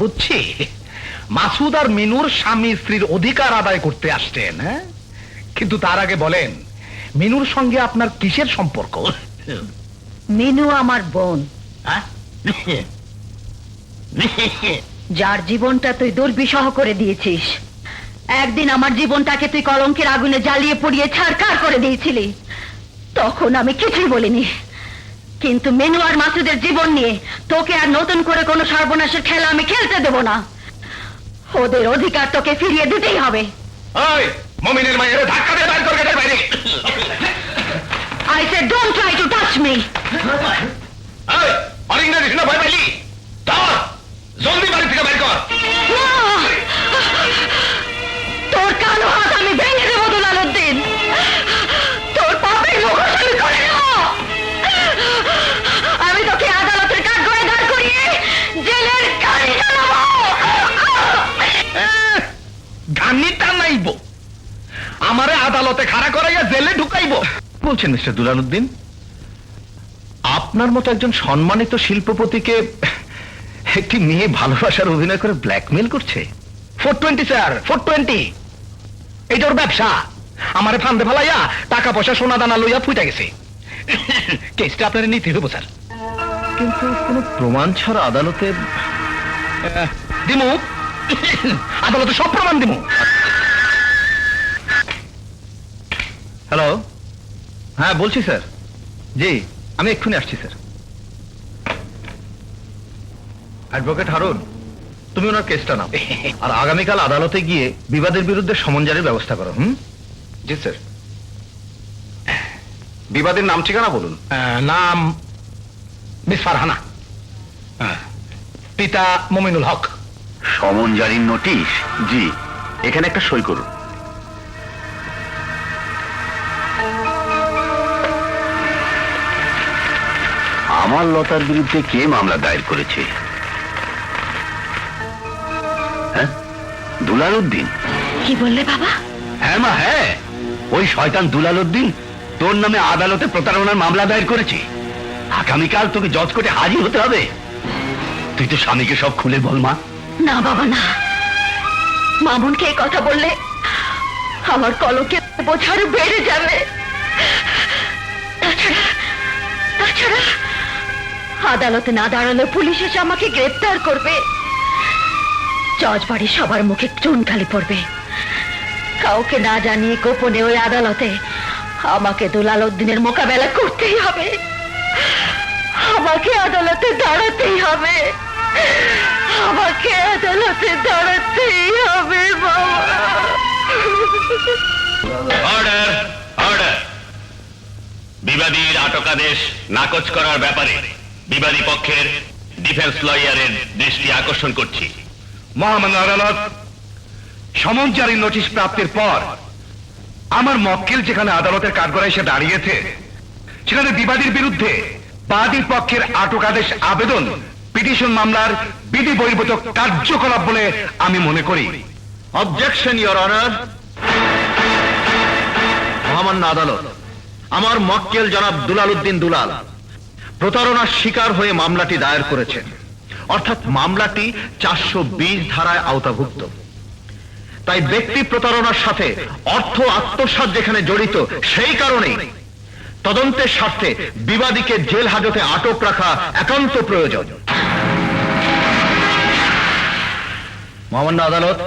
বুঝছি, মাসুদ আর মিনুর স্বামী স্ত্রীর অধিকার আদায় করতে আসছেন। হ্যাঁ, কিন্তু তার আগে বলেন, মিনুর সঙ্গে আপনার কিসের সম্পর্ক? মিনু আমার বোন, হ্যাঁ? যার জীবনটা তুই দুর্বিষহ করে দিয়েছিস। একদিন আমার জীবনটাকে তুই কলঙ্কের আগুনে জ্বালিয়ে পুড়িয়ে ছারখার করে দিয়েছিলি, তখন আমি কিছুই বলিনি। কিন্তু মিনু আর মাসুদের জীবন নিয়ে তোকে আর নতুন করে কোনো সর্বনাশের খেলা আমি খেলতে দেব না। ওদের অধিকার তোকে ফিরিয়ে দিতেই হবে। ওই মুমিনের মায়ের ধাক্কা দিয়ে বাইর করে গেছে বাইরে। I said don't try to touch me. ওই অরিংটা দিস না, ভয় পাইলি? ধর, জলদি বাড়ি থেকে বাইর কর। না! তোর কালো হাত আমি ভেঙে দেবো দুলালউদ্দিন। তোর পাপের মুখোশ আমি করে নেব। আমি তোকে আদালতের কাঠগড়ায় দাঁড় করিয়ে জেলের গাড়ি চালাবো। গানি টানাইব, আমারে আদালতে খাড়া করাইয়া জেলে ঢুকাইব বলছেন মিস্টার দুলালউদ্দিন? আপনার মতো একজন সম্মানিত শিল্পপতিকে একটি মেয়ে ভালোবাসার অভিনয় করে ব্ল্যাকমেল করছে? 420 স্যার, 420। এইটা ওর ব্যবসা। আমারে ফান্দে ফেলাইয়া টাকা পয়সা সোনা দানা লইয়া ফুটে গেছে। কেসটা আপনার নিতে হইব স্যার। কিন্তু কোনো প্রমাণ ছাড়া আদালতে দিমু, আদালতে সব প্রমাণ দিমু। হ্যালো, হ্যাঁ বলছি স্যার। জি, আমি এক্ষুনি আসছি স্যার। অ্যাডভোকেট হারুন, তুমি ওনার কেসটা নাও, আর আগামীকাল আদালতে গিয়ে বিবাদের বিরুদ্ধে সমন জারির ব্যবস্থা করো। জি স্যার। বিবাদের নাম ঠিকানা বলুন। নাম মিস ফারহানা, পিতা মমিনুল হক। সমন জারির নোটিশ? জি, এখানে একটা সই করুন। আমার লতার বিরুদ্ধে কে মামলা দায়ের করেছে? হ্যাঁ, দুলালউদ্দিন। কি বললে বাবা? হ্যাঁ মা, হ্যাঁ, ওই শয়তান দুলালউদ্দিন তোর নামে আদালতে প্রতারণার মামলা দায়ের করেছে। আগামীকাল তোকে জজ কোর্টে হাজির হতে হবে। তুই তো স্বামীকে সব খুলে বল মা। না বাবা, না। মামুনকে এই কথা বললে আমার কলঙ্কের বোঝা আরো বেড়ে যাবে। তাছাড়া আদালতে না দাঁড়ালে পুলিশ এসে আমাকে গ্রেফতার করবে। জজ বাড়ি সবার মুখে চুনকালি পড়বে। কাউকে না জানিয়ে গোপনে ওই আদালতে আমাকে দুলালউদ্দিনের মোকাবেলা করতেই হবে। আমাকে আদালতে দাঁড়াতেই হবে। আমাকে আদালতে দাঁড়াতেই হবে বাবা। Order, order. বিবাদীর আটকাদেশ নাকচ করার ব্যাপারে বিবাদী পক্ষের ডিফেন্স লয়ারের দৃষ্টি আকর্ষণ করছি। মহামান্য আদালত, সমন জারির নোটিশ প্রাপ্তির পর আমার মক্কেল যেখানে আদালতের কাঠগড়ায় এসে দাঁড়িয়েছে, সেখানে বিবাদীর বিরুদ্ধে বাদীর পক্ষের আটকাদেশ আবেদন পিটিশন মামলার বিধি বহির্ভূত কার্যকলাপ বলে আমি মনে করি। Objection your honour. মহামান্য আদালত, আমার মক্কেল জনাব দুলালউদ্দিন দুলাল প্রতারণার শিকার হয়ে মামলাটি দায়ের করেছেন, অর্থাৎ মামলাটি 420 ধারায় আওতাভুক্ত। তাই ব্যক্তি প্রতারণার সাথে অর্থ আত্মসাৎ যেখানে জড়িত, সেই কারণেই তদন্তের স্বার্থে বিবাদীকে জেল হাজতে আটক রাখা একান্ত প্রয়োজন। মহামান্য আদালত,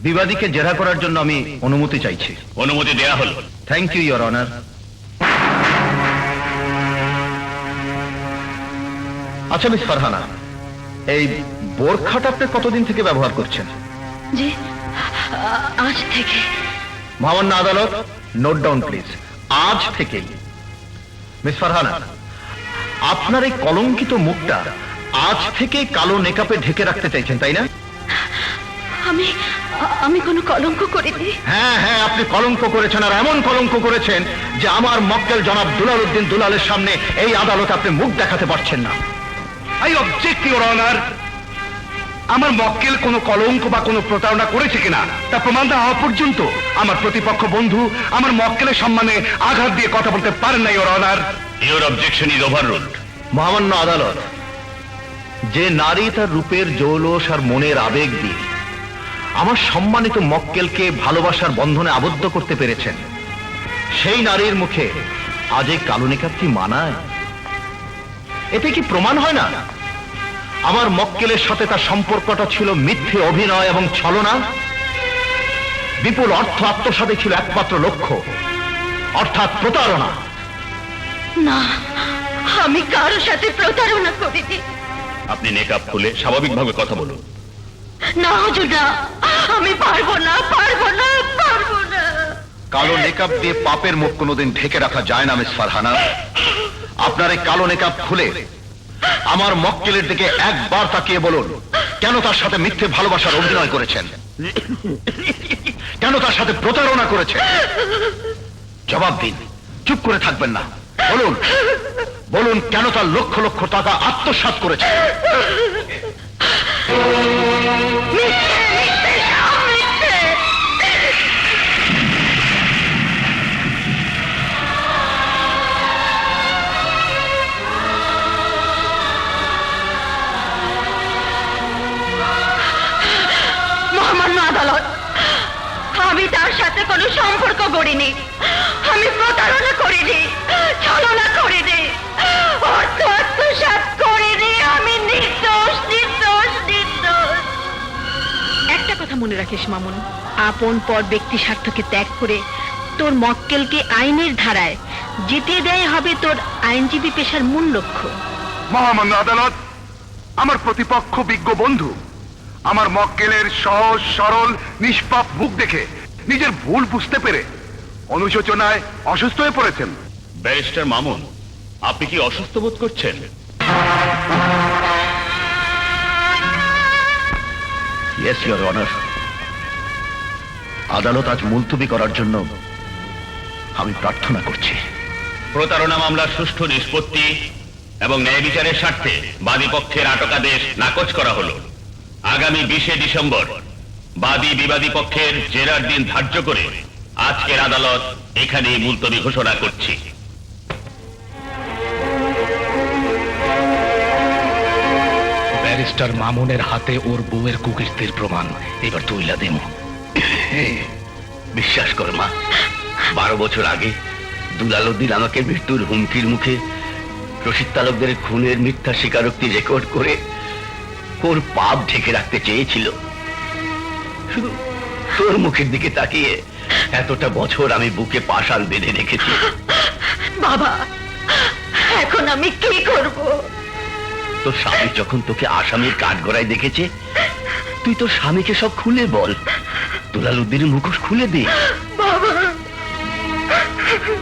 বিবাদীকে জেরা করার জন্য আমি অনুমতি চাইছি। অনুমতি দেয়া হল। Thank you your honour. আচ্ছা মিস ফারহানা, এই বোরখাটা আপনি কতদিন থেকে ব্যবহার করছেন? জি, আজ থেকে। মহামান্য আদালত, নোট ডাউন প্লিজ। আজ থেকেই। মিস ফারহানা, আপনার এই কলঙ্কিত মুখটা আজ থেকে কালো নেকাপে ঢেকে রাখতে চাইছেন, তাই না? আমি কোনো কলঙ্ক করিনি। হ্যাঁ হ্যাঁ, আপনি কলঙ্ক করেছেন, আর এমন কলঙ্ক করেছেন যে আমার মক্কেল জনাব দুলালউদ্দিন দুলালের সামনে এই আদালতে আপনি মুখ দেখাতে পারছেন না। I object your honour. আমার মক্কেল কোনো কলঙ্ক বা কোনো প্রতারণা করেছে কিনা তা প্রমাণ না হওয়া পর্যন্ত আমার প্রতিপক্ষ বন্ধু আমার মক্কেলের সম্মানে আঘাত দিয়ে কথা বলতে পারেন না your honour. Your objection is overruled. মহামান্য আদালত, যে নারী তার রূপের জৌলস আর মনের আবেগ দিয়ে আমার সম্মানিত মক্কেলকে ভালোবাসার বন্ধনে আবদ্ধ করতে পেরেছেন, সেই নারীর মুখে আজ এই কালো নেকাব কি মানায়? এতে কি প্রমাণ হয় না আমার মক্কেলের সাথে তার সম্পর্কটা ছিল মিথ্যে অভিনয় এবং ছলনা? বিপুল অর্থ আত্মসাতে ছিল একমাত্র লক্ষ্য, অর্থাৎ প্রতারণা। না, আমি কারো সাথে প্রতারণা করিনি। আপনি নেকাব খুলে স্বাভাবিকভাবে কথা বলুন। না হুজুর, না, আমি পারবো না, পারবো না, পারবো না। কালো নেকাব দিয়ে পাপের মুখ কোনোদিন ঢেকে রাখা যায় না মিস ফারহানা। আপনার এই কালো নেকাব খুলে আমার মক্কেলের দিকে একবার তাকিয়ে বলুন, কেন তার সাথে মিথ্যে ভালোবাসার অভিনয় করেছেন, কেন তার সাথে প্রতারণা করেছেন? জবাব দিন, চুপ করে থাকবেন না। বলুন, বলুন কেন তার লক্ষ লক্ষ টাকা আত্মসাৎ করেছেন? মিথ্যে, মিথ্যে, সব মিথ্যে। মহামান্য আদালত, আমি তার সাথে কোনো সম্পর্ক গড়িনি, আমি প্রতারণা করিনি, ছলনা করিনি, অর্থ আত্মসাৎ করিনি, আমি নির্দোষ, নির্দোষ, নির্দোষ। একটা কথা মনে রাখিস মামুন, আপন পর ব্যক্তি স্বার্থকে ত্যাগ করে তোর মক্কেলকে আইনের ধারায় জিতিয়ে দেয় হবে তোর আইনজীবী পেশার মূল লক্ষ্য। মহামান্য আদালত, আমার প্রতিপক্ষ বিজ্ঞ বন্ধু আমার মক্কেলের সহজ সরল নিষ্পাপ মুখ দেখে নিজের ভুল বুঝতে পেরে অনুশোচনায় অসুস্থ হয়ে পড়েছেন। ব্যারিস্টার মামুন, আপনি কি অসুস্থ বোধ করছেন? Yes your honour. আদালত আজ মুলতবি করার জন্য আমি প্রার্থনা করছি। প্রতারণা মামলার সুষ্ঠু নিষ্পত্তি এবং ন্যায় বিচারের স্বার্থে বাদী পক্ষের আটকাদেশ নাকচ করা হলো। আগামী 20শে ডিসেম্বর বাদী বিবাদী পক্ষের জেরার দিন ধার্য করে আজকের আদালত এখানেই মুলতবি ঘোষণা করছি। ব্যারিস্টার মামুনের হাতে ওর বউয়ের কুকীর্তির প্রমাণ এবার তুইলা দেব। বিশ্বাস কর মা, 12 বছর আগে দুলালউদ্দিন আমাকে মৃত্যুর হুমকির মুখে রশিদ তালুকদারের খুনের মিথ্যা স্বীকারোক্তি রেকর্ড করে ওর পাপ ঢেকে রাখতে চেয়েছিল। শুধু তোর মুখের দিকে তাকিয়ে এতটা বছর আমি বুকে পাষাণ বেঁধে রেখেছি। বাবা, এখন আমি কি করব? তোর স্বামী যখন তোকে আসামির কাঠগড়ায় দেখেছে, তুই তোর স্বামীকে সব খুলে বল। দুলালউদ্দিনের মুখোশ খুলে দে।